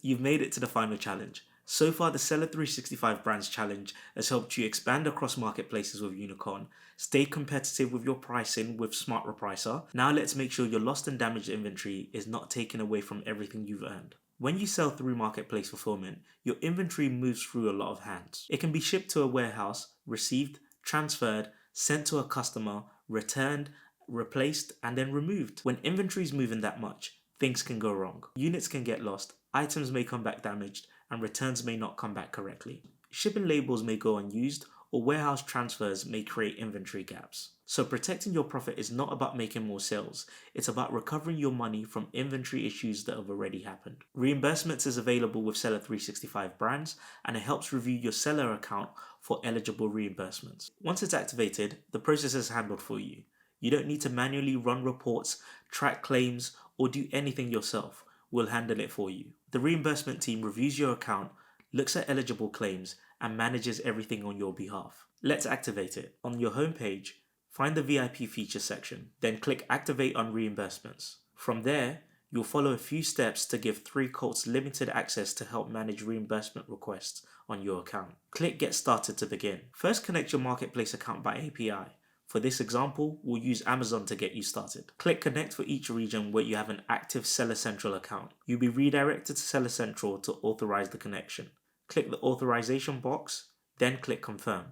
you've made it to the final challenge. So far, the Seller 365 Brands Challenge has helped you expand across marketplaces with Unicorn, stay competitive with your pricing with Smart Repricer. Now let's make sure your lost and damaged inventory is not taken away from everything you've earned. When you sell through marketplace fulfillment, your inventory moves through a lot of hands. It can be shipped to a warehouse, received, transferred, sent to a customer, returned, replaced, and then removed. When inventory is moving that much, things can go wrong. Units can get lost, items may come back damaged, and returns may not come back correctly. Shipping labels may go unused, or warehouse transfers may create inventory gaps. So protecting your profit is not about making more sales, it's about recovering your money from inventory issues that have already happened. Reimbursements is available with Seller 365 Brands, and it helps review your seller account for eligible reimbursements. Once it's activated, the process is handled for you. You don't need to manually run reports, track claims, or do anything yourself. We'll handle it for you. The reimbursement team reviews your account, looks at eligible claims, and manages everything on your behalf. Let's activate it. On your home page, find the VIP features section, then click Activate on Reimbursements. From there, you'll follow a few steps to give 3Colts limited access to help manage reimbursement requests on your account. Click Get Started to begin. First, connect your marketplace account by API. For this example, we'll use Amazon to get you started. Click Connect for each region where you have an active Seller Central account. You'll be redirected to Seller Central to authorize the connection. Click the authorization box, then click Confirm.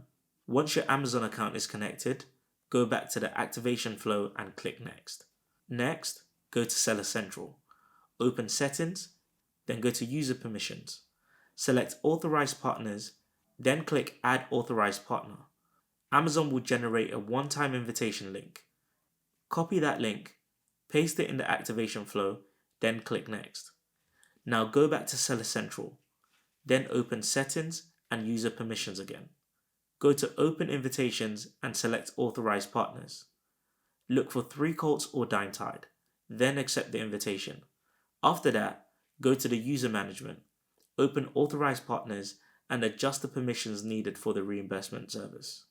Once your Amazon account is connected, go back to the activation flow and click Next. Next, go to Seller Central. Open Settings, then go to User Permissions. Select Authorized Partners, then click Add Authorized Partner. Amazon will generate a one-time invitation link. Copy that link, paste it in the activation flow, then click Next. Now go back to Seller Central, then open Settings and User Permissions again. Go to Open Invitations and select Authorized Partners. Look for 3Colts or Dime Tide, then accept the invitation. After that, go to the User Management, open Authorized Partners and adjust the permissions needed for the reimbursement service.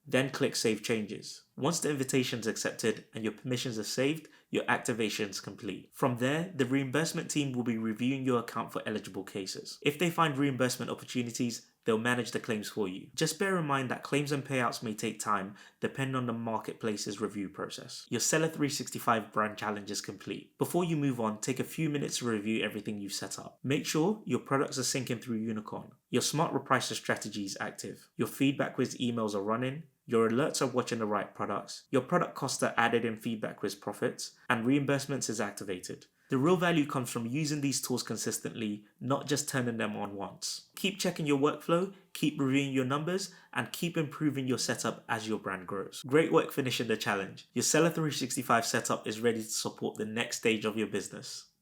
Then click Save Changes. Once the invitation is accepted and your permissions are saved, your activation is complete. From there, the reimbursement team will be reviewing your account for eligible cases. If they find reimbursement opportunities, they'll manage the claims for you. Just bear in mind that claims and payouts may take time depending on the marketplace's review process. Your Seller 365 brand challenge is complete. Before you move on, take a few minutes to review everything you've set up. Make sure your products are syncing through Unicorn. Your Smart Repricer strategy is active. Your feedback quiz emails are running. Your alerts are watching the right products. Your product costs are added in feedback quiz profits. And reimbursements is activated. The real value comes from using these tools consistently, not just turning them on once. Keep checking your workflow, keep reviewing your numbers, and keep improving your setup as your brand grows. Great work finishing the challenge. Your Seller 365 setup is ready to support the next stage of your business.